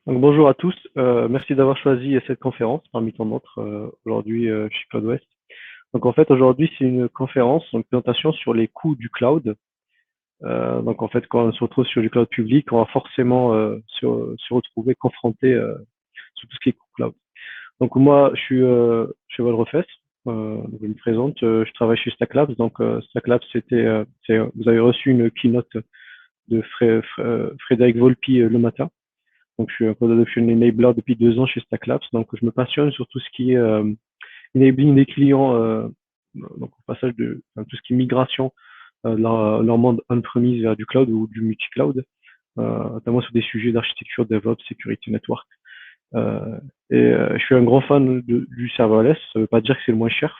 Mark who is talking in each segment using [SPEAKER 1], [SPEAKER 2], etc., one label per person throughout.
[SPEAKER 1] Donc, bonjour à tous, merci d'avoir choisi cette conférence parmi tant d'autres aujourd'hui chez CloudWest. Donc en fait aujourd'hui c'est une conférence, une présentation sur les coûts du cloud. Donc en fait quand on se retrouve sur du cloud public, on va forcément se retrouver confronté sur tout ce qui est coût cloud. Donc moi je suis Valrefess, donc, je me présente, je travaille chez Stack Labs. Donc Stack Labs vous avez reçu une keynote de Frédéric Volpi le matin. Donc, je suis un Cloud Adoption Enabler depuis 2 ans chez Stack Labs. Donc, je me passionne sur tout ce qui est enabling des clients, donc au passage tout ce qui est migration de leur monde on-premise vers du cloud ou du multi-cloud, notamment sur des sujets d'architecture, DevOps, sécurité network. Euh, je suis un grand fan du serverless. Ça veut pas dire que c'est le moins cher,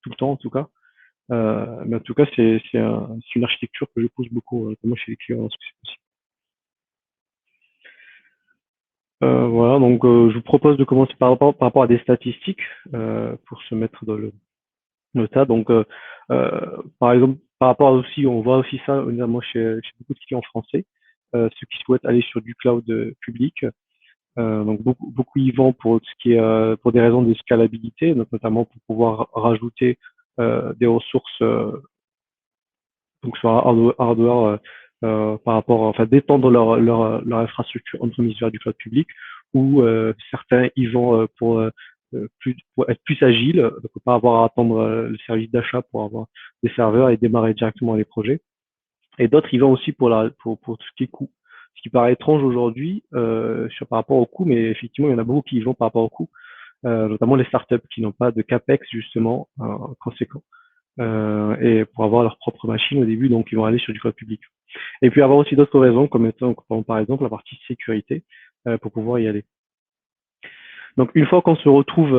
[SPEAKER 1] tout le temps en tout cas. Mais en tout cas, c'est une architecture que je pousse beaucoup, notamment chez les clients, lorsque c'est possible. Voilà, donc je vous propose de commencer par rapport à des statistiques pour se mettre dans le tas. Donc, par exemple, par rapport aussi, on voit aussi ça notamment chez beaucoup de clients français, ceux qui souhaitent aller sur du cloud public. Donc beaucoup y vont pour ce qui est pour des raisons de scalabilité, donc notamment pour pouvoir rajouter des ressources donc sur hardware par rapport, enfin d'étendre leur infrastructure on-premise vers du cloud public, ou certains y vont pour être plus agile, donc pas avoir à attendre le service d'achat pour avoir des serveurs et démarrer directement les projets. Et d'autres y vont aussi pour tout ce qui est coût. Ce qui paraît étrange aujourd'hui par rapport au coût, mais effectivement il y en a beaucoup qui y vont par rapport au coût, notamment les startups qui n'ont pas de capex justement conséquent et pour avoir leur propre machine au début, donc ils vont aller sur du cloud public. Et puis avoir aussi d'autres raisons, comme par exemple la partie sécurité, pour pouvoir y aller. Donc une fois qu'on se retrouve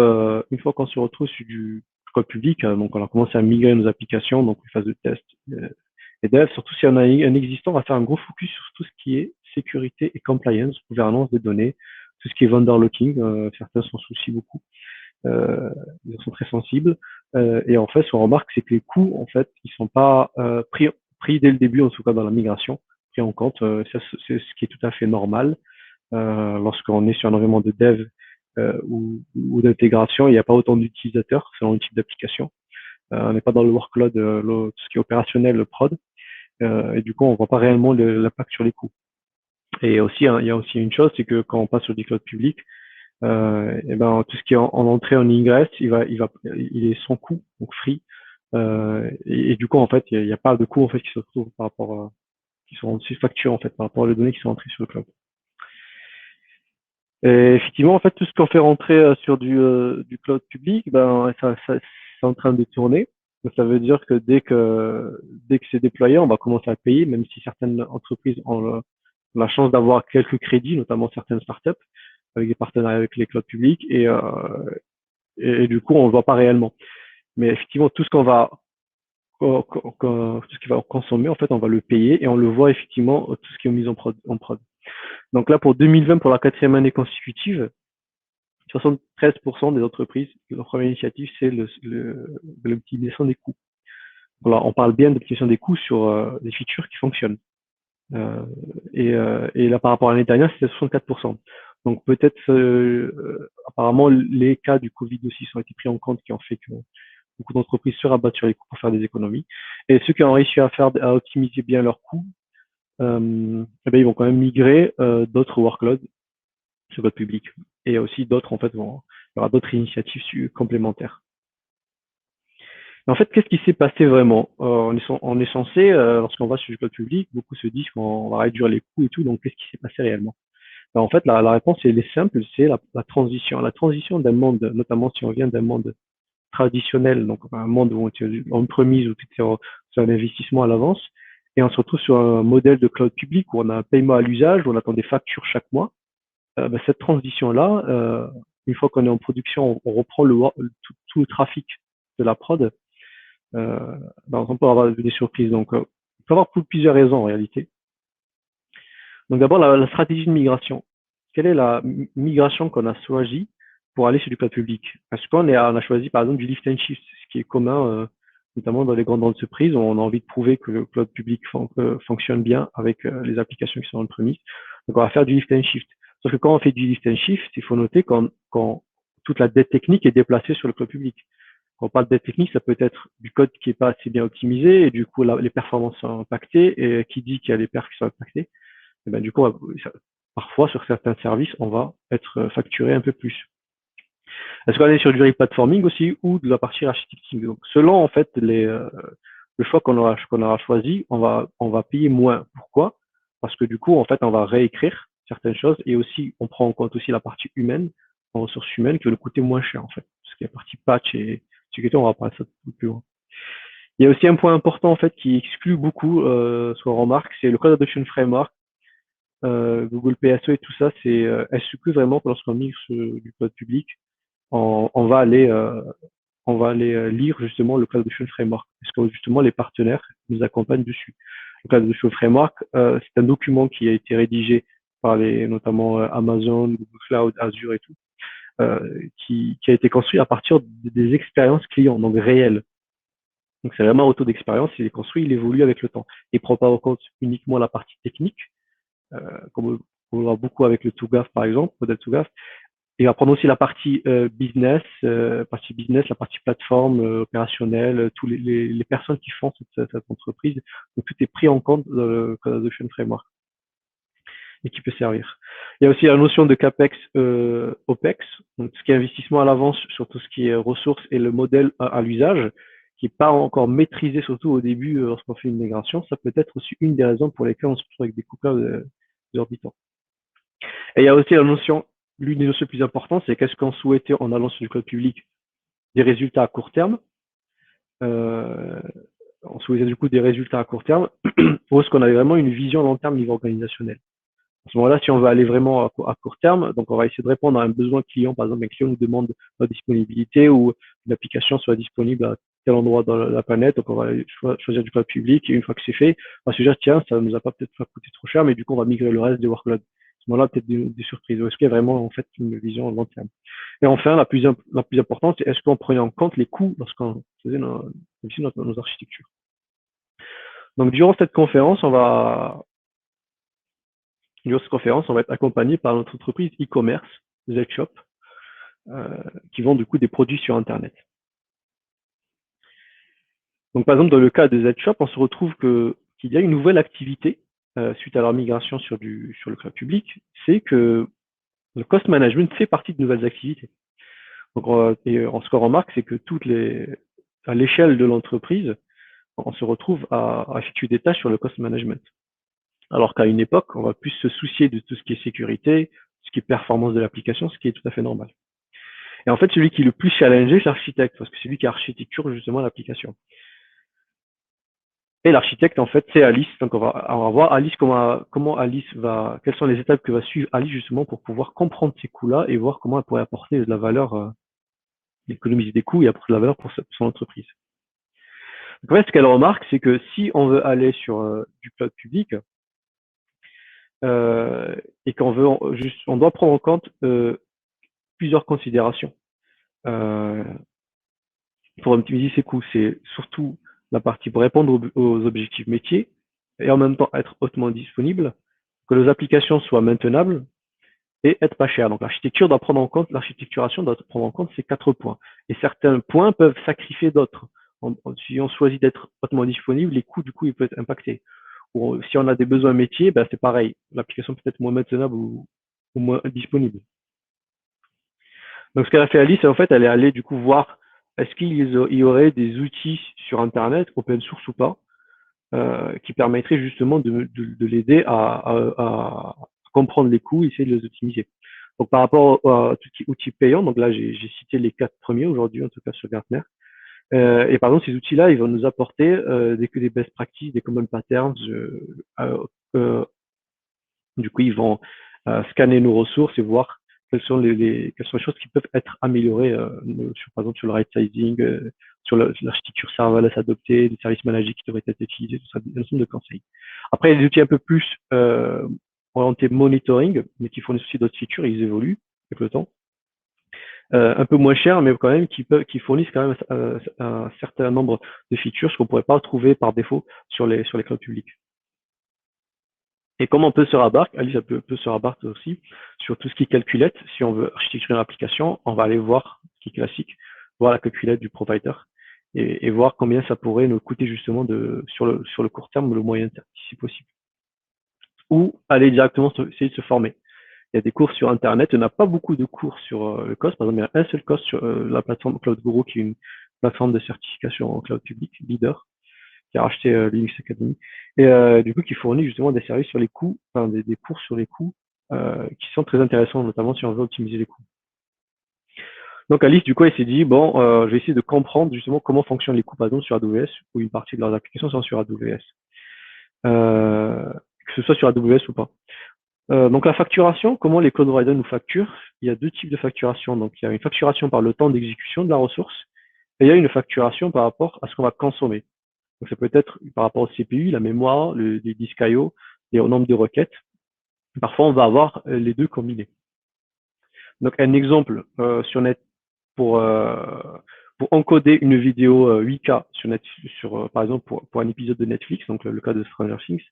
[SPEAKER 1] sur du cloud public, donc on a commencé à migrer nos applications, donc une phase de test et dev, surtout si on a un existant, on va faire un gros focus sur tout ce qui est sécurité et compliance, gouvernance des données, tout ce qui est vendor locking, certains s'en soucient beaucoup. Ils sont très sensibles. Et en fait, ce qu'on remarque, c'est que les coûts, en fait, ils sont pas pris dès le début, en tout cas dans la migration, pris en compte. C'est ce qui est tout à fait normal lorsqu'on est sur un environnement de dev ou d'intégration. Il n'y a pas autant d'utilisateurs selon le type d'application. On n'est pas dans le workload, tout ce qui est opérationnel, le prod. Et du coup, on voit pas réellement l'impact sur les coûts. Et aussi, hein, il y a aussi une chose, c'est que quand on passe sur du cloud public, et ben tout ce qui est en entrée en ingress, il est sans coût, donc free. Et du coup en fait, il y a pas de coût en fait qui se retrouve par rapport qui sont aussi facturés en fait par rapport aux données qui sont entrées sur le cloud. Et effectivement en fait tout ce qu'on fait rentrer sur du cloud public, ben ça c'est en train de tourner. Donc, ça veut dire que dès que c'est déployé, on va commencer à payer, même si certaines entreprises ont la chance d'avoir quelques crédits, notamment certaines startups avec des partenariats avec les clouds publics et du coup on le voit pas réellement. Mais effectivement tout ce qui va consommer en fait on va le payer et on le voit effectivement tout ce qui est mis en prod. Donc là pour 2020 pour la 4e année consécutive, 73% des entreprises leur première initiative c'est l'optimisation des coûts. Voilà, on parle bien d'optimisation des coûts sur des features qui fonctionnent. Et là, par rapport à l'année dernière, c'était 64%. Donc peut-être, apparemment, les cas du Covid aussi ont été pris en compte, qui ont fait que beaucoup d'entreprises se rabattent sur les coûts pour faire des économies. Et ceux qui ont réussi à optimiser bien leurs coûts, eh ben, ils vont quand même migrer d'autres workloads sur votre public. Et aussi d'autres, en fait, il y aura d'autres initiatives complémentaires. En fait, qu'est-ce qui s'est passé vraiment? On est censé, lorsqu'on va sur le cloud public, beaucoup se disent qu'on va réduire les coûts et tout, donc qu'est-ce qui s'est passé réellement? Ben, en fait, la réponse elle est simple, c'est la transition. La transition d'un monde, notamment si on vient d'un monde traditionnel, donc un monde où on était en premise, où tu étais sur un investissement à l'avance, et on se retrouve sur un modèle de cloud public où on a un paiement à l'usage, où on attend des factures chaque mois. Ben, cette transition-là, une fois qu'on est en production, on reprend tout le trafic de la prod, ben, on peut avoir des surprises. Donc, il peut y avoir plusieurs raisons en réalité. Donc d'abord, la stratégie de migration. Quelle est la migration qu'on a choisie pour aller sur du cloud public? Parce qu'on on a choisi par exemple du lift and shift, ce qui est commun notamment dans les grandes entreprises où on a envie de prouver que le cloud public fonctionne bien avec les applications qui sont en premise. Donc on va faire du lift and shift. Sauf que quand on fait du lift and shift, il faut noter quand toute la dette technique est déplacée sur le cloud public. Quand on parle de dette technique, ça peut être du code qui est pas assez bien optimisé et du coup les performances sont impactées. Et qui dit qu'il y a des perfs qui sont impactées, et ben du coup parfois sur certains services on va être facturé un peu plus. Est-ce qu'on est sur du replatforming aussi ou de la partie architecting? Donc selon en fait le choix qu'on aura choisi, on va payer moins. Pourquoi? Parce que du coup en fait on va réécrire certaines choses et aussi on prend en compte aussi la partie humaine, en ressources humaines qui va nous coûter moins cher en fait. Parce qu'il y a la partie patch et sécurité, on va parler de ça plus loin. Il y a aussi un point important en fait qui exclut beaucoup ce qu'on remarque, c'est le Cloud Adoption Framework, Google PSO et tout ça, exclut vraiment que lorsqu'on migre du cloud public, on va aller lire justement le Cloud Adoption Framework, parce que justement les partenaires nous accompagnent dessus. Le Cloud Adoption Framework, c'est un document qui a été rédigé par notamment Amazon, Google Cloud, Azure et tout, qui a été construit à partir des expériences clients, donc réelles. Donc c'est vraiment un auto d'expérience, il est construit, il évolue avec le temps. Il ne prend pas en compte uniquement la partie technique, comme on le voit beaucoup avec le TOGAF par exemple, modèle TOGAF. Il va prendre aussi la partie business, la partie plateforme opérationnelle, tous les personnes qui font cette entreprise. Donc tout est pris en compte dans le Cloud Adoption Framework et qui peut servir. Il y a aussi la notion de CAPEX, OPEX, donc ce qui est investissement à l'avance sur tout ce qui est ressources et le modèle à l'usage, qui n'est pas encore maîtrisé, surtout au début lorsqu'on fait une migration. Ça peut être aussi une des raisons pour lesquelles on se retrouve avec des coûts exorbitants. Et il y a aussi l'une des notions les plus importantes, c'est qu'est-ce qu'on souhaitait en allant sur du cloud public? Des résultats à court terme. On souhaitait du coup des résultats à court terme, ou est-ce qu'on avait vraiment une vision à long terme au niveau organisationnel? À ce moment-là, si on veut aller vraiment à court terme, donc on va essayer de répondre à un besoin client. Par exemple, un client nous demande notre disponibilité ou une application soit disponible à tel endroit dans la planète. Donc, on va choisir du cloud public. Et une fois que c'est fait, on va se dire, tiens, ça nous a pas peut-être pas coûté trop cher, mais du coup, on va migrer le reste des workloads. À ce moment-là, peut-être des surprises. Ou est-ce qu'il y a vraiment, en fait, une vision à long terme? Et enfin, la plus importante, c'est est-ce qu'on prenait en compte les coûts lorsqu'on faisait nos architectures? Donc, durant cette conférence, on va être accompagné par notre entreprise e-commerce, Zshop, qui vend du coup des produits sur Internet. Donc, par exemple, dans le cas de Zshop, on se retrouve qu'il y a une nouvelle activité suite à leur migration sur le cloud public, c'est que le cost management fait partie de nouvelles activités. Donc, ce qu'on remarque, c'est que à l'échelle de l'entreprise, on se retrouve à effectuer des tâches sur le cost management. Alors qu'à une époque, on va plus se soucier de tout ce qui est sécurité, ce qui est performance de l'application, ce qui est tout à fait normal. Et en fait, celui qui est le plus challengé, c'est l'architecte, parce que c'est lui qui architecture justement l'application. Et l'architecte, en fait, c'est Alice. Donc, on va voir Alice comment Alice quelles sont les étapes que va suivre Alice justement pour pouvoir comprendre ces coûts-là et voir comment elle pourrait apporter de la valeur, économiser des coûts et apporter de la valeur pour son entreprise. Donc, en fait, ce qu'elle remarque, c'est que si on veut aller sur du cloud public, et qu'on on doit prendre en compte plusieurs considérations pour optimiser ses coûts. C'est surtout la partie pour répondre aux objectifs métiers et en même temps être hautement disponible, que les applications soient maintenables et être pas chères. Donc l'architecturation doit prendre en compte ces 4 points. Et certains points peuvent sacrifier d'autres. Si on choisit d'être hautement disponible, les coûts du coup ils peuvent être impactés. Ou si on a des besoins métiers, ben, c'est pareil. L'application peut être moins maintenable ou moins disponible. Donc, ce qu'elle a fait Alice, en fait, elle est allée du coup voir est-ce qu'il y aurait des outils sur Internet, open source ou pas, qui permettraient justement de l'aider à comprendre les coûts et essayer de les optimiser. Donc, par rapport à tout ce qui est outils payants, donc là, j'ai cité les 4 premiers aujourd'hui, en tout cas sur Gartner. Et par exemple, ces outils-là, ils vont nous apporter des best practices, des common patterns. Du coup, ils vont scanner nos ressources et voir quelles sont les choses qui peuvent être améliorées, par exemple sur le right sizing, sur l'architecture serverless adoptée, les services managés qui devraient être utilisés, tout ça, un ensemble de conseils. Après, il y a des outils un peu plus orientés monitoring, mais qui fournissent aussi d'autres features, et ils évoluent avec le temps. Un peu moins cher, mais quand même qui fournissent quand même un certain nombre de features, ce qu'on pourrait pas trouver par défaut sur les clouds publics. Et comment on peut se rabattre, Alice peut se rabattre aussi sur tout ce qui est calculette. Si on veut architecturer une application, on va aller voir ce qui est classique, voir la calculette du provider et voir combien ça pourrait nous coûter justement sur le court terme ou le moyen terme, si possible. Ou aller directement essayer de se former. Il y a des cours sur Internet. Il n'y en a pas beaucoup de cours sur le COS. Par exemple, il y a un seul COS sur la plateforme Cloud Guru, qui est une plateforme de certification en cloud public, leader, qui a racheté Linux Academy, et du coup qui fournit justement des services sur les coûts, enfin des cours sur les coûts qui sont très intéressants, notamment si on veut optimiser les coûts. Donc Alice, du coup, elle s'est dit, bon, je vais essayer de comprendre justement comment fonctionnent les coûts, par exemple, sur AWS, ou une partie de leurs applications sont sur AWS, que ce soit sur AWS ou pas. Donc la facturation, comment les cloud providers nous facturent? Il y a deux types de facturation. Donc il y a une facturation par le temps d'exécution de la ressource, et il y a une facturation par rapport à ce qu'on va consommer. Donc ça peut être par rapport au CPU, la mémoire, les disques I/O et au nombre de requêtes. Parfois, on va avoir les deux combinés. Donc un exemple sur Net pour encoder une vidéo 8K par exemple pour un épisode de Netflix, donc le cas de Stranger Things,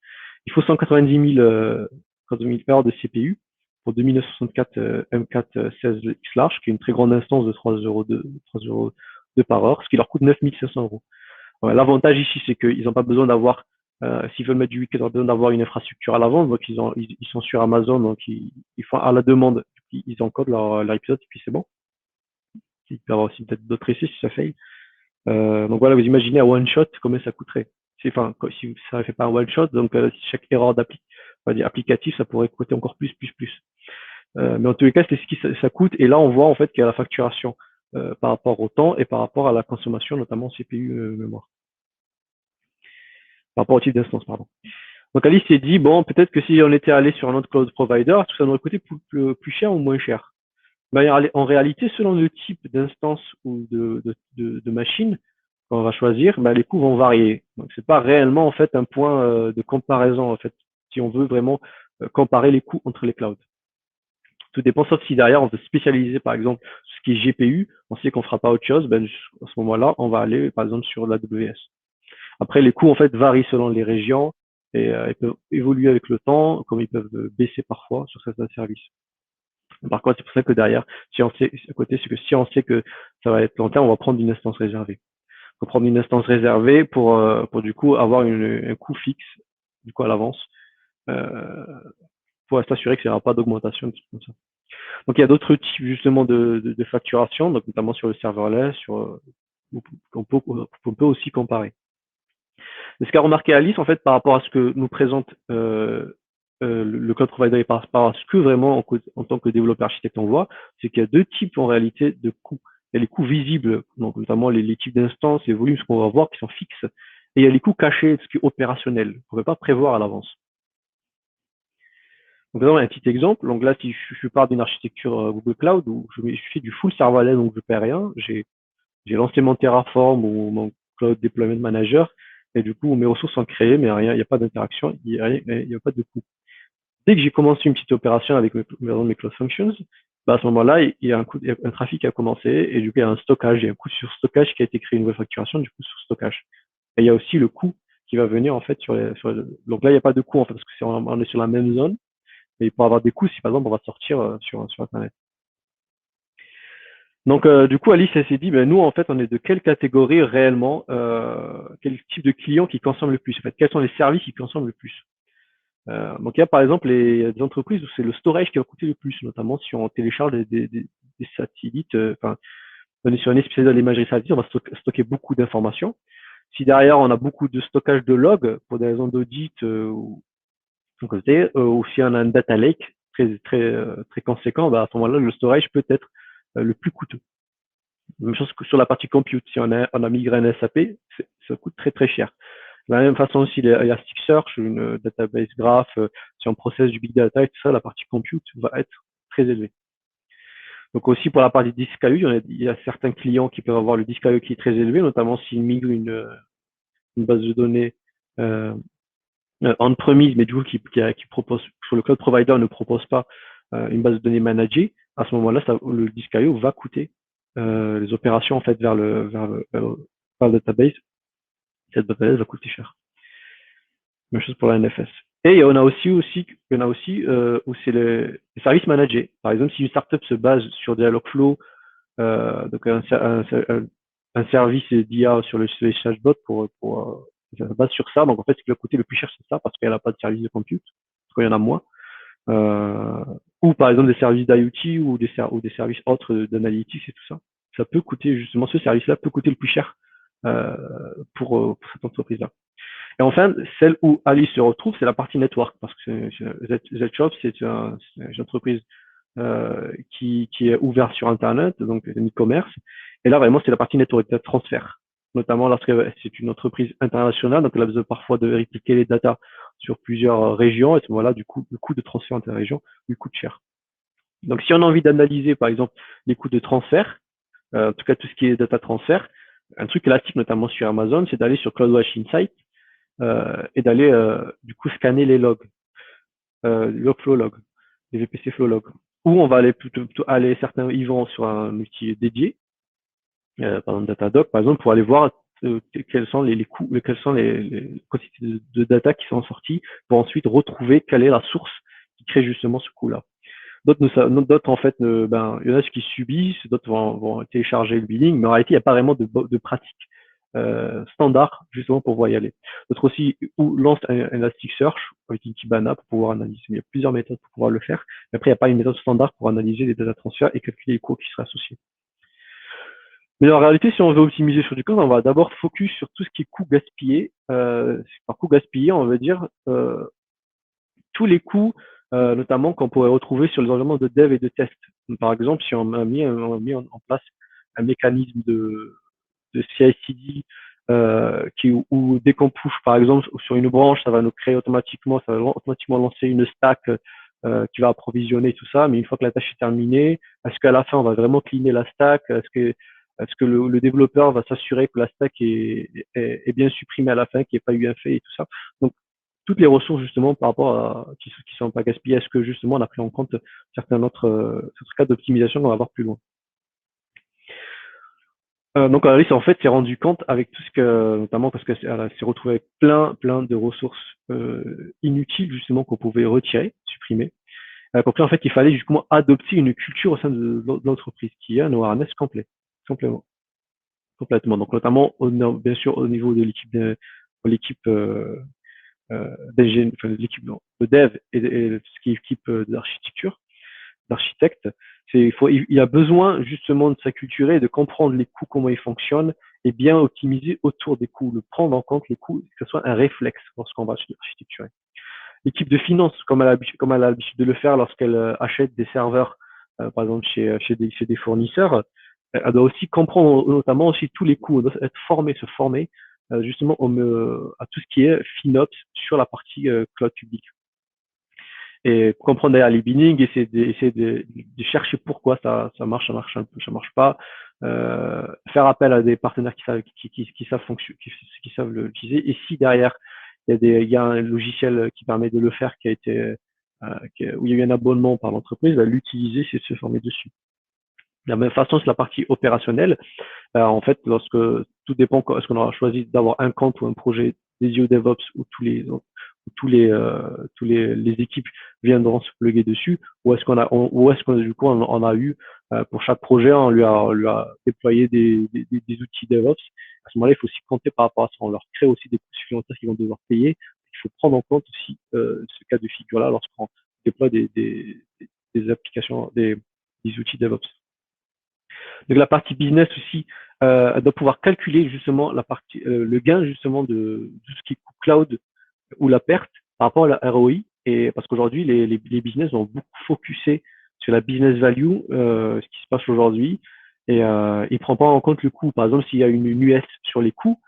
[SPEAKER 1] il faut 190 000 heures de CPU pour 2964 M4 16X large, qui est une très grande instance de 3,2 € par heure, ce qui leur coûte 9 500 €. Ouais, l'avantage ici, c'est qu'ils n'ont pas besoin d'avoir, s'ils veulent mettre du week-end, ils n'ont pas besoin d'avoir une infrastructure à la vente. Donc, ils sont sur Amazon, donc ils font à la demande, ils encodent leur épisode, et puis c'est bon. Il peut y avoir aussi peut-être d'autres essais si ça faille. Donc voilà, vous imaginez un one shot, combien ça coûterait. Enfin, si ça ne fait pas un one shot, donc chaque erreur applicatif, ça pourrait coûter encore plus. Mais en tous les cas, c'est ce qui ça coûte. Et là, on voit en fait qu'il y a la facturation par rapport au temps et par rapport à la consommation, notamment CPU mémoire. Par rapport au type d'instance, pardon. Donc Alice s'est dit, bon, peut-être que si on était allé sur un autre cloud provider, tout ça nous aurait coûté plus cher ou moins cher. Ben, en réalité, selon le type d'instance ou de machine qu'on va choisir, ben, les coûts vont varier. Donc c'est pas réellement en fait un point de comparaison en fait, si on veut vraiment comparer les coûts entre les clouds. Tout dépend, sauf si derrière on veut spécialiser par exemple ce qui est GPU, on sait qu'on fera pas autre chose, ben à ce moment-là, on va aller par exemple sur l'AWS. Après, les coûts en fait varient selon les régions et ils peuvent évoluer avec le temps, comme ils peuvent baisser parfois sur certains services. Par contre, c'est pour ça que derrière, si on sait à côté, c'est que si on sait que ça va être long terme, on va prendre une instance réservée. On va prendre une instance réservée pour du coup avoir un coût fixe du coup à l'avance euh, pour s'assurer que ça n'y aura pas d'augmentation, comme ça. Donc il y a d'autres types justement de facturation, donc notamment sur le serverless, qu'on peut aussi comparer. Et ce qu'a remarqué Alice, en fait, par rapport à ce que nous présente le cloud provider et par rapport à ce que vraiment, en tant que développeur architecte, on voit, c'est qu'il y a deux types en réalité de coûts. Il y a les coûts visibles, donc notamment les types d'instances, les volumes, ce qu'on va voir, qui sont fixes, et il y a les coûts cachés, ce qui est opérationnel, qu'on ne peut pas prévoir à l'avance. Donc, par exemple, un petit exemple, donc là, si je pars d'une architecture Google Cloud, où je fais du full serverless, donc je ne paie rien, j'ai lancé mon Terraform ou mon Cloud Deployment Manager, et du coup, mes ressources sont créées, mais rien, il n'y a pas d'interaction, il n'y a pas de coût. Dès que j'ai commencé une petite opération avec mes Cloud Functions, bah à ce moment-là, il y a un trafic qui a commencé, et du coup, il y a un stockage, il y a un coût sur stockage qui a été créé, une nouvelle facturation, du coup, sur stockage. Et il y a aussi le coût qui va venir, en fait, donc là, il n'y a pas de coût, en fait, parce que on est sur la même zone, mais il peut y avoir des coûts si, par exemple, on va sortir sur Internet. Donc, du coup, Alice, elle s'est dit, ben, nous, en fait, on est de quelle catégorie réellement, quel type de clients qui consomment le plus, en fait, quels sont les services qui consomment le plus. Donc, il y a par exemple des entreprises où c'est le storage qui va coûter le plus, notamment si on télécharge des satellites, enfin, on est sur un épisode de l'imagerie satellite, on va stocker beaucoup d'informations. Si derrière, on a beaucoup de stockage de logs pour des raisons d'audit ou si on a un data lake très conséquent, bah, à ce moment-là, le storage peut être le plus coûteux. Même chose que sur la partie compute. Si on a migré un SAP, ça coûte très cher. De la même façon aussi, il y a Elasticsearch, une database graph, si on processe du big data et tout ça, la partie compute va être très élevée. Donc aussi pour la partie disque IO, il y a certains clients qui peuvent avoir le disque IO qui est très élevé, notamment s'ils migrent une base de données on-premise, mais du coup qui propose, sur le cloud provider ne propose pas une base de données managée. À ce moment-là, le disque IO va coûter les opérations en fait vers le database. Cette database va coûter cher. Même chose pour la NFS. Et il y en a aussi où c'est les services managés. Par exemple, si une startup se base sur Dialogflow, donc un service d'IA sur les chatbots ça se base sur ça. Donc en fait, le côté le plus cher, c'est ça, parce qu'elle n'a pas de service de compute, parce qu'il y en a moins. Euh, ou par exemple des services d'IoT ou des services autres d'analytics et tout ça. Ça peut coûter, justement, ce service-là peut coûter le plus cher euh, pour cette entreprise-là. Et enfin, celle où Alice se retrouve, c'est la partie network, parce que Zshop, c'est une entreprise qui est ouverte sur Internet, donc un e-commerce. Et là, vraiment, c'est la partie network, de transfert, notamment lorsque c'est une entreprise internationale, donc elle a besoin parfois de répliquer les datas sur plusieurs régions, et voilà, du coup, le coût de transfert interrégion lui coûte cher. Donc, si on a envie d'analyser, par exemple, les coûts de transfert, en tout cas tout ce qui est data transfert, un truc classique, notamment sur Amazon, c'est d'aller sur CloudWatch Insight et d'aller du coup scanner les logs, logflow log, les VPC flow log. Ou on va aller plutôt aller, certains y vont sur un outil dédié, par exemple Datadog, par exemple, pour aller voir quels sont les coûts, quelles sont les quantités de data qui sont sorties, pour ensuite retrouver quelle est la source qui crée justement ce coût-là. D'autres en fait, il y en a ceux qui subissent, d'autres vont télécharger le billing, mais en réalité, il n'y a pas vraiment de pratique standard justement pour pouvoir y aller. D'autres aussi ou lancent un Elasticsearch avec une Kibana pour pouvoir analyser. Il y a plusieurs méthodes pour pouvoir le faire, mais après, il n'y a pas une méthode standard pour analyser les data transferts et calculer les coûts qui seraient associés. Mais en réalité, si on veut optimiser sur du code, on va d'abord focus sur tout ce qui est coût gaspillé. Par coût gaspillé, on veut dire tous les coûts, notamment qu'on pourrait retrouver sur les environnements de dev et de test. Donc, par exemple, si on a mis en place un mécanisme de CI/CD où dès qu'on push, par exemple, sur une branche, ça va nous créer automatiquement, ça va automatiquement lancer une stack qui va approvisionner tout ça. Mais une fois que la tâche est terminée, est-ce qu'à la fin, on va vraiment cleaner la stack? Est-ce que le développeur va s'assurer que la stack est bien supprimée à la fin, qu'il n'y ait pas eu un fait et tout ça? Donc, toutes les ressources justement par rapport à qui sont pas gaspillées, est-ce que justement on a pris en compte certains autres cas d'optimisation qu'on va voir plus loin. Donc Alice en fait s'est rendu compte avec tout ce que notamment parce qu'elle s'est retrouvée avec plein de ressources inutiles justement qu'on pouvait retirer, supprimer. Elle a compris en fait qu'il fallait justement adopter une culture au sein de l'entreprise qui est un awareness complet, simplement, complètement. Donc notamment bien sûr au niveau de l'équipe enfin, l'équipe de dev et tout ce qui est équipe d'architecture, d'architecte, il a besoin justement de s'acculturer et de comprendre les coûts, comment ils fonctionnent, et bien optimiser autour des coûts, de prendre en compte les coûts, que ce soit un réflexe lorsqu'on va architecturer. L'équipe de finance, comme elle a l'habitude de le faire lorsqu'elle achète des serveurs, par exemple chez des fournisseurs, elle doit aussi comprendre notamment aussi tous les coûts, elle doit être formée, se former justement à tout ce qui est FinOps sur la partie cloud public. Et comprendre derrière les billings, essayer de chercher pourquoi ça marche pas, faire appel à des partenaires qui savent qui savent l'utiliser. Et si derrière il y a un logiciel qui permet de le faire qui a été où il y a eu un abonnement par l'entreprise, l'utiliser, c'est de se former dessus. De la même façon, c'est la partie opérationnelle. En fait, lorsque tout dépend, est-ce qu'on aura choisi d'avoir un compte ou un projet dédié au DevOps où les équipes viendront se plugger dessus, ou est-ce qu'on du coup on a eu pour chaque projet, on lui a déployé des outils DevOps. À ce moment-là, il faut aussi compter par rapport à ça. On leur crée aussi des coûts supplémentaires qu'ils vont devoir payer. Il faut prendre en compte aussi ce cas de figure-là lorsqu'on déploie des applications, des outils DevOps. Donc la partie business aussi, elle doit pouvoir calculer justement le gain justement de tout ce qui est coût cloud ou la perte par rapport à la ROI. Et parce qu'aujourd'hui, les business ont beaucoup focusé sur la business value, ce qui se passe aujourd'hui, et il ne prend pas en compte le coût. Par exemple, s'il y a une US sur les coûts,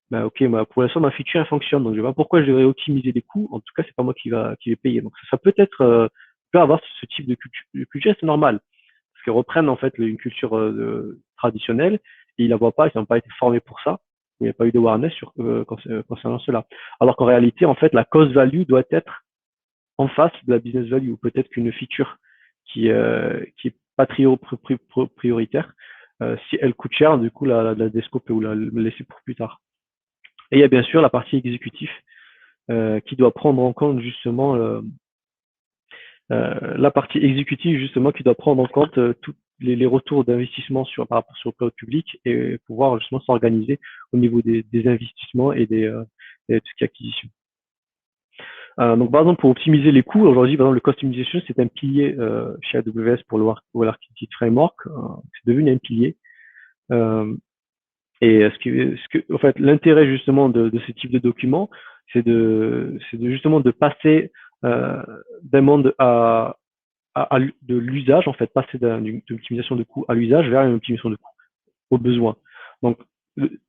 [SPEAKER 1] bah ok, pour l'instant ma feature elle fonctionne, donc je ne sais pas pourquoi je devrais optimiser les coûts. En tout cas, c'est pas moi qui vais payer. Donc ça peut être peut avoir ce type de culture, c'est normal parce qu'ils reprennent en fait une culture traditionnelle et ils la voient pas, ils n'ont pas été formés pour ça. Il n'y a pas eu d'awareness concernant cela. Alors qu'en réalité, en fait, la cost value doit être en face de la business value. Peut-être qu'une feature qui est pas prioritaire, si elle coûte cher, du coup, la descoper ou la laisser pour plus tard. Et il y a bien sûr la partie exécutive qui doit prendre en compte justement la partie exécutive justement qui doit prendre en compte tous les retours d'investissement par rapport sur le cloud public et pouvoir justement s'organiser au niveau des investissements et tout ce qui est acquisition. Donc par exemple pour optimiser les coûts, aujourd'hui par exemple le cost optimization c'est un pilier chez AWS pour le Architect Framework, c'est devenu un pilier. Et en fait, l'intérêt justement de ce type de document, c'est justement de passer d'un monde de l'usage, en fait, passer d'une optimisation de coût à l'usage vers une optimisation de coût au besoin. Donc,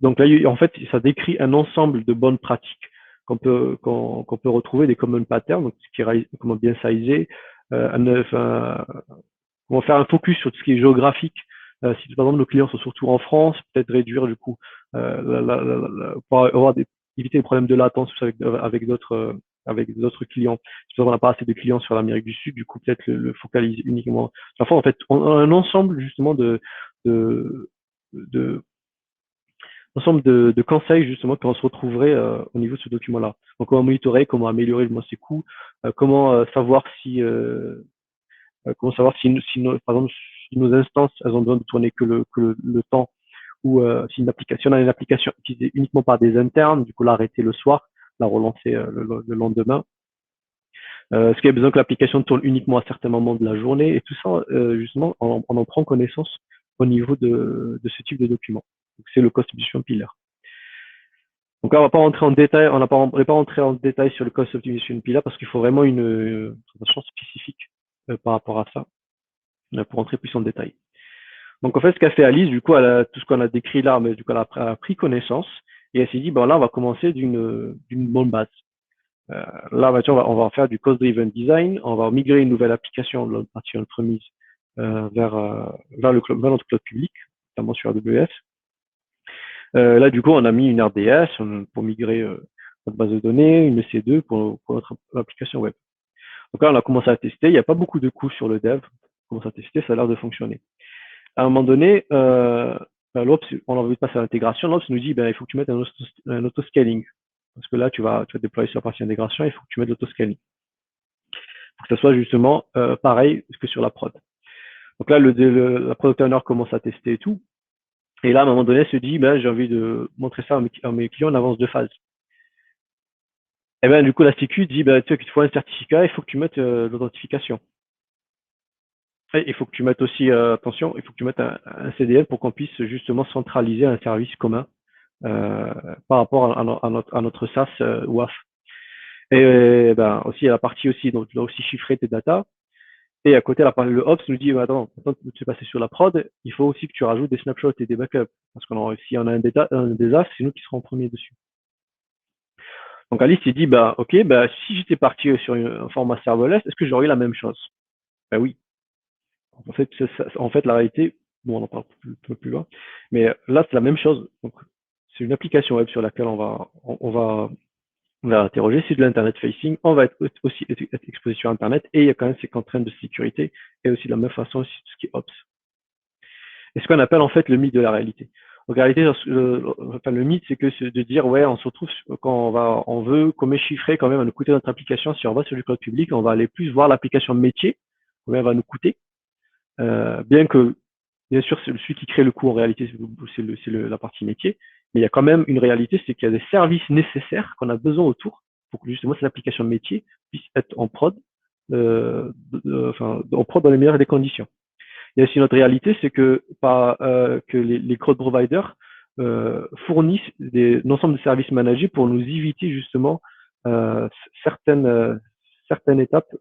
[SPEAKER 1] donc là, en fait, ça décrit un ensemble de bonnes pratiques qu'on peut retrouver, des common patterns, donc comment bien sizer, comment faire un focus sur tout ce qui est géographique. Si par exemple nos clients sont surtout en France, peut-être réduire du coup pour éviter les problèmes de latence avec d'autres clients. Si on n'a pas assez de clients sur l'Amérique du Sud, du coup peut-être le focaliser uniquement. Enfin, en fait, on a un ensemble justement de, de de conseils justement qu'on se retrouverait au niveau de ce document-là. Donc comment monitorer, comment améliorer ses coûts, comment savoir si par exemple si nos instances elles ont besoin de tourner que le temps ou si on a une application utilisée uniquement par des internes, du coup l'arrêter le soir, la relancer le lendemain. Est-ce qu'il y a besoin que l'application tourne uniquement à certains moments de la journée et tout ça justement on en prend connaissance au niveau de ce type de document. C'est le cost optimization pillar. Donc là, on va pas rentrer en détail, on n'est pas rentré en détail sur le cost optimization pillar parce qu'il faut vraiment une présentation spécifique par rapport à ça pour rentrer plus en détail. Donc en fait, ce qu'a fait Alice, du coup, tout ce qu'on a décrit là, mais du coup, elle a pris connaissance et elle s'est dit, bon là, on va commencer d'une bonne base. Là, on va faire du cost-driven design, on va migrer une nouvelle application de notre partie on-premise vers notre cloud public, notamment sur AWS. Là, du coup, on a mis une RDS pour migrer notre base de données, une EC2 pour notre application web. Donc là, on a commencé à tester. Il n'y a pas beaucoup de coûts sur le dev. On commence à tester, ça a l'air de fonctionner. À un moment donné, l'Ops, on a envie de passer à l'intégration. L'Ops nous dit, il faut que tu mettes un auto-scaling. Parce que là, tu vas déployer sur la partie intégration, il faut que tu mettes l'autoscaling. Pour que ça soit justement pareil que sur la prod. Donc là, la product owner commence à tester et tout. Et là, à un moment donné, elle se dit, j'ai envie de montrer ça à mes clients en avance de phase. Et bien, du coup, la sécu dit, tu sais qu'il te faut un certificat, il faut que tu mettes l'authentification. Et il faut que tu mettes aussi, attention, il faut que tu mettes un CDN pour qu'on puisse justement centraliser un service commun par rapport à notre SaaS WAF. Et aussi, il y a la partie aussi, donc tu dois aussi chiffrer tes datas. Et à côté, le Ops nous dit, attends, quand tu es passé sur la prod, il faut aussi que tu rajoutes des snapshots et des backups. Parce qu'on si on a un désastre, c'est nous qui serons en premier dessus. Donc Alice s'est dit, ok, si j'étais parti sur un format serverless, est-ce que j'aurais eu la même chose? Oui. En fait, la réalité, bon, on en parle un peu plus loin, mais là, c'est la même chose. Donc, c'est une application web sur laquelle on va interroger. C'est de l'internet facing. On va aussi être exposé sur Internet et il y a quand même ces contraintes de sécurité et aussi de la même façon aussi tout ce qui est Ops. Et ce qu'on appelle en fait le mythe de la réalité. Donc, en réalité, le mythe, c'est de dire, ouais, on se retrouve quand on veut, combien chiffrer quand même va nous coûter notre application. Si on va sur du cloud public, on va aller plus voir l'application métier, combien elle va nous coûter. Bien sûr, c'est celui qui crée le coût en réalité, c'est la partie métier, mais il y a quand même une réalité, c'est qu'il y a des services nécessaires qu'on a besoin autour pour que justement cette application métier puisse être en prod, en prod dans les meilleures des conditions. Il y a aussi une autre réalité, c'est que les cloud providers fournissent un ensemble de services managés pour nous éviter justement certaines étapes,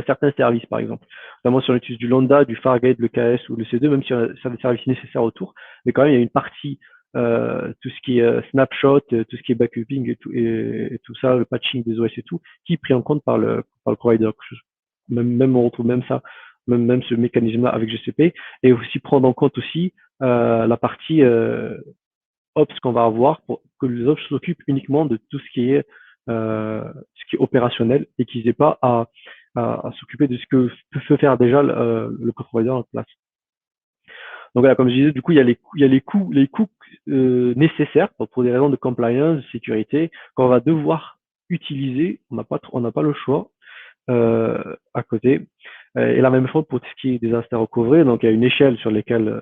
[SPEAKER 1] certains services par exemple. Notamment si on utilise du Lambda, du Fargate, le KS ou le C2, même si on a des services nécessaires autour, mais quand même il y a une partie tout ce qui est snapshot, tout ce qui est backupping et tout ça, le patching des OS et tout, qui est pris en compte par le provider. Même on retrouve même ça, même ce mécanisme-là avec GCP, et aussi prendre en compte aussi la partie Ops qu'on va avoir pour que les Ops s'occupent uniquement de tout ce qui est opérationnel et qu'ils n'aient pas à s'occuper de ce que peut faire déjà le provider en place. Donc voilà, comme je disais, du coup, il y a les coûts nécessaires pour des raisons de compliance, de sécurité, qu'on va devoir utiliser, on n'a pas le choix à côté. Et la même chose pour tout ce qui est disaster recovery. Donc, il y a une échelle sur l'échelle,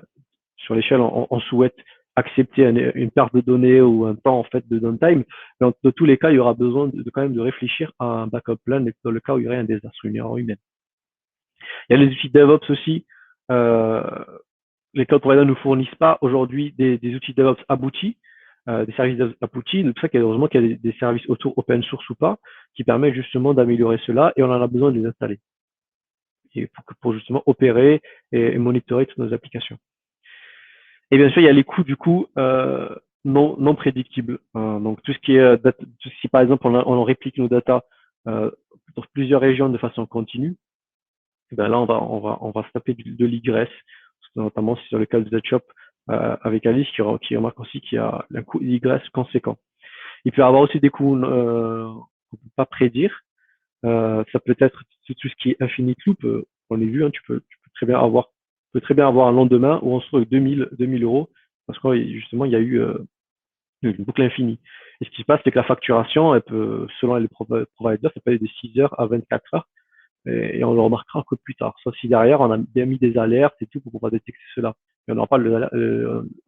[SPEAKER 1] on souhaite accepter une perte de données ou un temps en fait de downtime. Mais dans tous les cas, il y aura besoin quand même de réfléchir à un backup plan dans le cas où il y aurait un désastre, une erreur humaine. Il y a les outils DevOps aussi. Euh, les cloud providers ne nous fournissent pas aujourd'hui des outils DevOps aboutis, des services DevOps aboutis. C'est pour ça qu'il y a heureusement qu'il y a des services autour open source ou pas qui permettent justement d'améliorer cela et on en a besoin de les installer et pour justement opérer et monitorer toutes nos applications. Et bien sûr, il y a les coûts du coup non prédictibles. Donc tout ce qui est si par exemple on réplique nos data dans plusieurs régions de façon continue, ben là on va se taper de l'igresse, notamment sur le cas de ZShop avec Alice qui remarque aussi qu'il y a un coût d'igresse conséquent. Il peut y avoir aussi des coûts qu'on ne peut pas prédire. Ça peut être tout ce qui est infinite loop. On l'a vu, hein, tu peux très bien avoir un lendemain où on se trouve avec 2000 euros parce que justement il y a eu une boucle infinie. Et ce qui se passe, c'est que la facturation, elle peut, selon les providers, ça peut aller de 6 heures à 24 heures et on le remarquera que plus tard. Sauf si derrière, on a bien mis des alertes et tout pour pouvoir détecter cela. Et on en parle,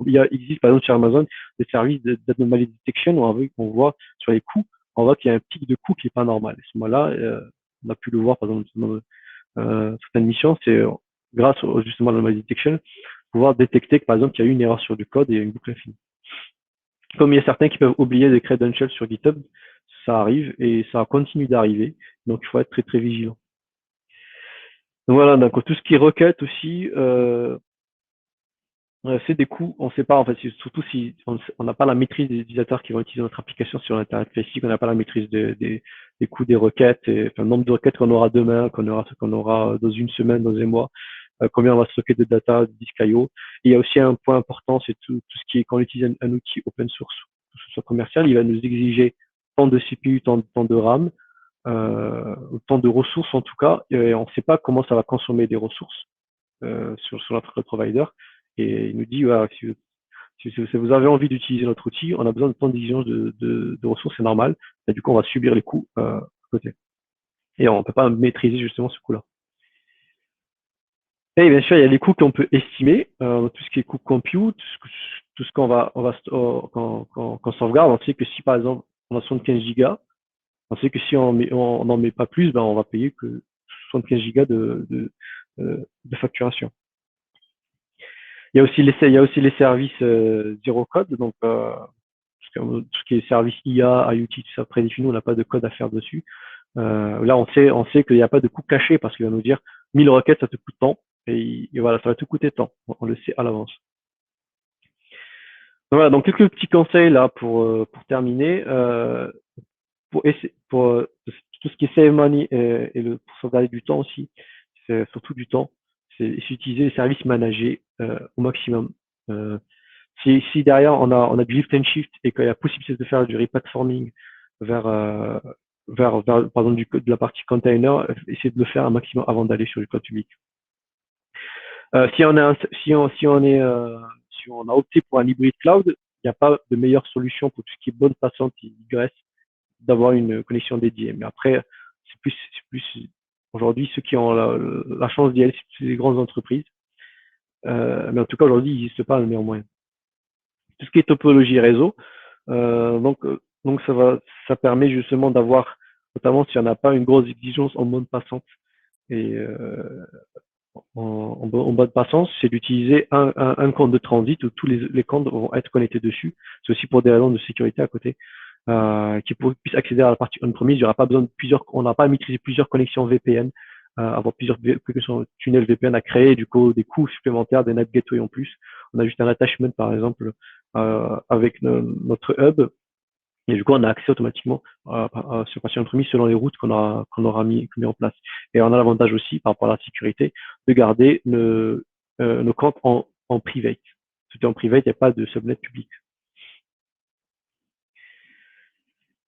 [SPEAKER 1] il existe par exemple sur Amazon des services d'anomaly detection où on voit sur les coûts, on voit qu'il y a un pic de coût qui est pas normal. Et ce moment-là, on a pu le voir par exemple dans certaines missions, c'est grâce justement à l'anomaly detection, pouvoir détecter que par exemple il y a eu une erreur sur du code et une boucle infinie. Comme il y a certains qui peuvent oublier des credentials sur GitHub, ça arrive et ça continue d'arriver. Donc il faut être très très vigilant. Donc voilà, donc tout ce qui est requête aussi, c'est des coûts, on ne sait pas en fait, surtout si on n'a pas la maîtrise des utilisateurs qui vont utiliser notre application sur Internet Facing, on n'a pas la maîtrise des coûts des requêtes, et, enfin, le nombre de requêtes qu'on aura demain, qu'on aura dans une semaine, dans un mois, combien on va stocker de data, de disque IO. Et il y a aussi un point important, c'est tout ce qui est quand on utilise un outil open source, que ce soit commercial, il va nous exiger tant de CPU, tant de RAM, tant de ressources en tout cas, et on ne sait pas comment ça va consommer des ressources sur notre provider. Et il nous dit, voilà, si vous avez envie d'utiliser notre outil, on a besoin de tant d'exigences de ressources, c'est normal. Et du coup, on va subir les coûts à côté. Et on ne peut pas maîtriser justement ce coût-là. Et bien sûr, il y a les coûts qu'on peut estimer, tout ce qui est coût compute, tout ce qu'on sauvegarde. On sait que si par exemple on a 75 gigas, on sait que si on n'en met pas plus, ben on va payer que 75 gigas de facturation. Il y a aussi les services zéro code, donc tout ce qui est service IA, IoT, tout ça prédéfini, on n'a pas de code à faire dessus. Là, on sait qu'il n'y a pas de coût caché parce qu'il va nous dire 1000 requêtes, ça te coûte tant. Et voilà, ça va te coûter tant. On le sait à l'avance. Voilà, donc quelques petits conseils là pour terminer. Pour tout ce qui est save money pour sauvegarder du temps aussi, c'est surtout du temps, c'est utiliser les services managés au maximum. Euh, si derrière on a du lift and shift et qu'il y a possibilité de faire du replatforming vers, par exemple de la partie container, essayer de le faire un maximum avant d'aller sur du cloud public. Si on a si on a opté pour un hybride cloud, il n'y a pas de meilleure solution pour tout ce qui est bonne passante et egress d'avoir une connexion dédiée. Mais après, c'est plus aujourd'hui ceux qui ont la chance d'y aller, c'est les grandes entreprises. Mais en tout cas, aujourd'hui, il n'existe pas le meilleur moyen. Tout ce qui est topologie réseau, donc ça permet justement d'avoir, notamment si on n'a pas une grosse exigence en bande passante et en bande passante, c'est d'utiliser un compte de transit où tous les comptes vont être connectés dessus. C'est aussi pour des raisons de sécurité à côté. Qui puisse accéder à la partie on-premise. Il n'y aura pas besoin de on n'a pas à maîtriser plusieurs connexions VPN, avoir plusieurs tunnels VPN à créer, du coup des coûts supplémentaires, des NAT gateway en plus. On a juste un attachment par exemple avec notre hub et du coup on a accès automatiquement sur partie on-premise selon les routes qu'on aura mis en place. Et on a l'avantage aussi par rapport à la sécurité de garder nos comptes en private. Tout est en private, il n'y a pas de subnet public.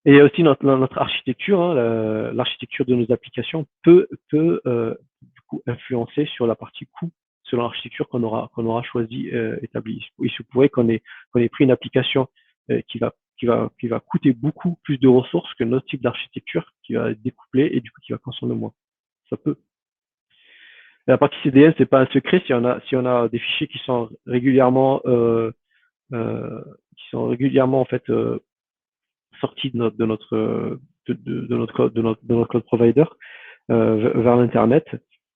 [SPEAKER 1] Et il y a aussi notre architecture, hein, l'architecture de nos applications peut du coup influencer sur la partie coût selon l'architecture qu'on aura choisi établie. Il se pourrait qu'on ait pris une application qui va qui va coûter beaucoup plus de ressources que notre type d'architecture qui va être découplé et du coup qui va consommer moins. Ça peut. Et la partie CDN, c'est pas un secret si on a des fichiers qui sont régulièrement en fait sortis de notre cloud provider vers l'internet.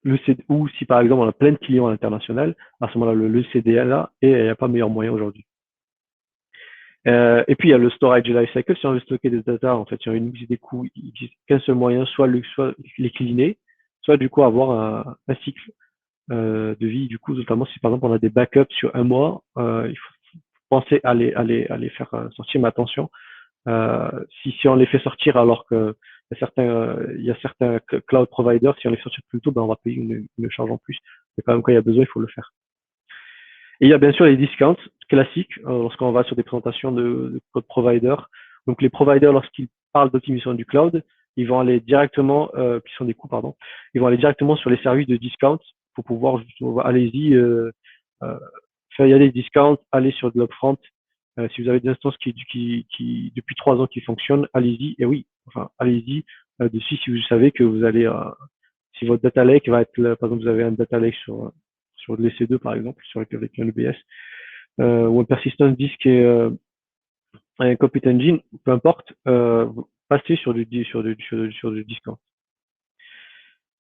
[SPEAKER 1] Ou si par exemple on a plein de clients à l'international, à ce moment-là le CDN là et il n'y a pas meilleur moyen aujourd'hui. Et puis il y a le storage lifecycle. Si on veut stocker des data, en fait, il y a une mise des coûts, il n'existe qu'un seul moyen, soit les cleaner, soit du coup avoir un cycle de vie. Du coup, notamment si par exemple on a des backups sur un mois, il faut penser à les faire sortir. Mais attention, si on les fait sortir alors que il y a certains cloud providers, si on les sort plus tôt, ben on va payer une charge en plus. Mais quand même, quand il y a besoin, il faut le faire. Et il y a bien sûr les discounts classiques lorsqu'on va sur des présentations de cloud providers. Donc les providers, lorsqu'ils parlent d'optimisation du cloud, ils vont aller directement, qui sont des coûts, pardon, ils vont aller directement sur les services de discount pour pouvoir justement, allez-y, faire y aller des discounts, aller sur de l'upfront. Si vous avez des instances qui depuis 3 ans qui fonctionnent, allez-y. Et oui, enfin, allez-y dessus si vous savez que vous allez, si votre data lake va être, par exemple, vous avez un data lake sur de l'EC2 par exemple, avec un EBS, ou un persistent disk et un compute engine, peu importe, passez sur du discount.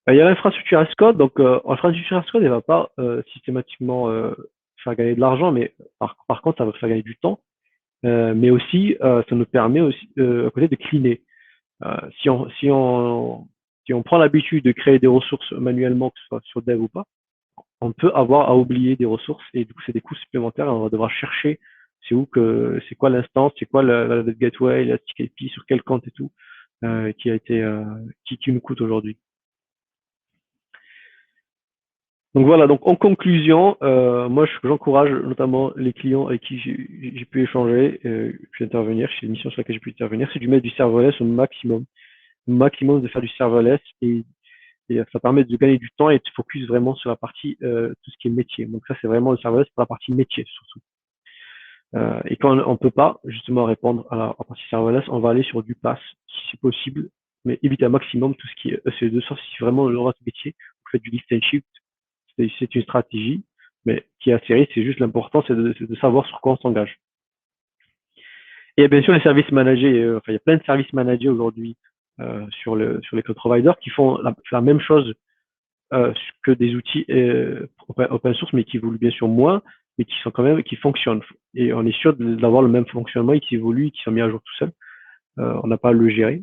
[SPEAKER 1] Il y a l'infrastructure as code, donc l'infrastructure as code, elle va pas systématiquement faire gagner de l'argent, mais par contre, ça va faire gagner du temps, mais aussi, ça nous permet aussi à côté de cleaner. Si on prend l'habitude de créer des ressources manuellement, que ce soit sur Dev ou pas, on peut avoir à oublier des ressources et du coup c'est des coûts supplémentaires et on va devoir chercher c'est quoi l'instance, c'est quoi la gateway, la TKP, sur quel compte et tout, qui a été qui nous coûte aujourd'hui. Donc voilà, donc en conclusion, moi j'encourage notamment les clients avec qui j'ai pu échanger, pu intervenir, chez les missions sur lesquelles j'ai pu intervenir, c'est de mettre du serverless au maximum de faire du serverless et ça permet de gagner du temps et de se focus vraiment sur la partie tout ce qui est métier. Donc ça c'est vraiment le serverless pour la partie métier surtout. Et quand on peut pas justement répondre à la partie serverless, on va aller sur du PaaS si c'est possible, mais éviter un maximum tout ce qui est EC2, sauf si vraiment dans votre métier, vous faites du lift and shift, c'est une stratégie, mais qui est assez riche, c'est juste l'important, c'est de savoir sur quoi on s'engage. Et bien sûr, les services managés, enfin, il y a plein de services managés aujourd'hui sur les cloud providers qui font la même chose que des outils open source, mais qui évoluent bien sûr moins, mais qui sont quand même, qui fonctionnent. Et on est sûr d'avoir le même fonctionnement et qui évoluent, qui sont mis à jour tout seul. On n'a pas à le gérer.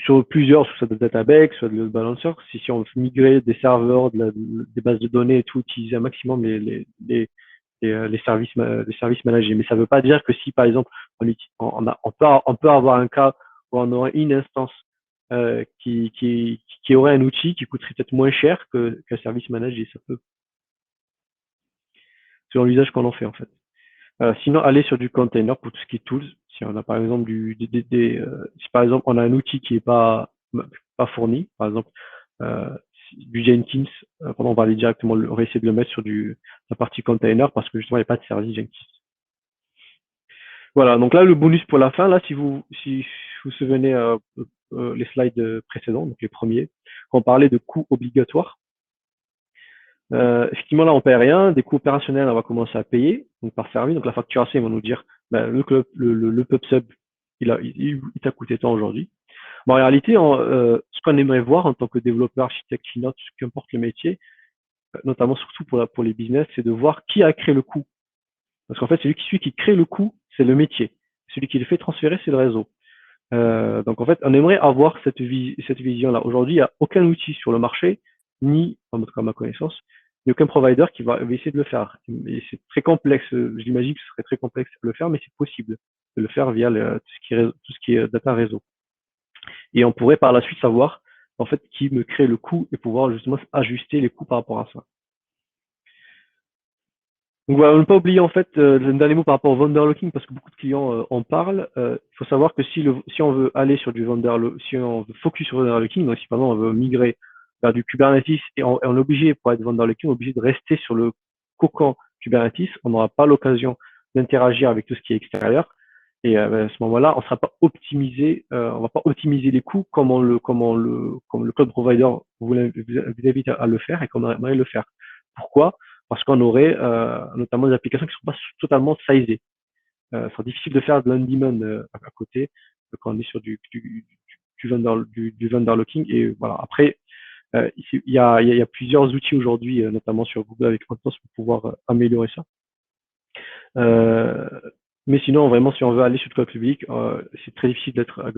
[SPEAKER 1] Sur plusieurs, soit de Databricks, soit de load balancer, si on veut migrer des serveurs, des bases de données et tout, utiliser un maximum les services managés. Mais ça ne veut pas dire que si, par exemple, on peut avoir un cas où on aurait une instance qui aurait un outil qui coûterait peut-être moins cher qu'un service managé. Ça peut. Selon l'usage qu'on en fait, en fait. Sinon, aller sur du container pour tout ce qui est tools. Si on a par exemple si par exemple on a un outil qui est pas fourni, par exemple du Jenkins, on va aller directement, on va essayer de le mettre sur la partie container parce que justement il n'y a pas de service Jenkins. Voilà, donc là le bonus pour la fin, là si vous vous souvenez les slides précédents, donc les premiers, on parlait de coûts obligatoires. Effectivement, là, on paye rien. Des coûts opérationnels, on va commencer à payer, donc par service. Donc la facturation, ils vont nous dire, ben, le PubSub, il t'a coûté tant aujourd'hui. Bon, en réalité, ce qu'on aimerait voir en tant que développeur, architecte, finance, qu'importe le métier, notamment surtout pour les business, c'est de voir qui a créé le coût. Parce qu'en fait, celui qui crée le coût, c'est le métier. Celui qui le fait transférer, c'est le réseau. Donc en fait, on aimerait avoir cette vision-là. Aujourd'hui, il n'y a aucun outil sur le marché, ni, en tout cas à ma connaissance, ni aucun provider qui va essayer de le faire. Et c'est très complexe. J'imagine que ce serait très complexe de le faire, mais c'est possible de le faire via tout ce qui est data réseau. Et on pourrait par la suite savoir en fait qui me crée le coût et pouvoir justement ajuster les coûts par rapport à ça. Donc voilà, ne pas oublier en fait un dernier mot par rapport au vendor locking parce que beaucoup de clients en parlent. Il faut savoir que si on veut aller sur du si on veut focus sur le vendor locking, donc si par exemple on veut migrer vers du Kubernetes et on est obligé pour être vendor locking, on est obligé de rester sur le cocon Kubernetes, on n'aura pas l'occasion d'interagir avec tout ce qui est extérieur. Et à ce moment-là, on sera pas optimisé, on va pas optimiser les coûts comme le cloud provider vous invite à le faire et qu'on aimerait le faire. Pourquoi? Parce qu'on aurait notamment des applications qui ne sont pas totalement sizées. Ce sera difficile de faire de l'on-demand à côté quand on est sur du vendor locking. Et voilà. Après, il y a plusieurs outils aujourd'hui, notamment sur Google avec Constance, pour pouvoir améliorer ça. Euh, mais sinon, vraiment, si on veut aller sur le cloud public, c'est très difficile d'être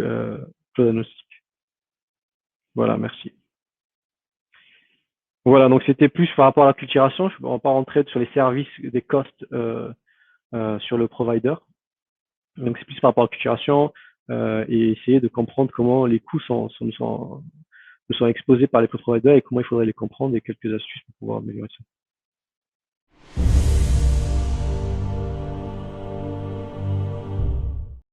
[SPEAKER 1] cloud agnostique. Voilà, merci. Voilà, donc c'était plus par rapport à la culturation. On ne va pas rentrer sur les services des costs sur le provider. Donc c'est plus par rapport à la culturation et essayer de comprendre comment les coûts sont exposés par les cloud providers et comment il faudrait les comprendre et quelques astuces pour pouvoir améliorer ça.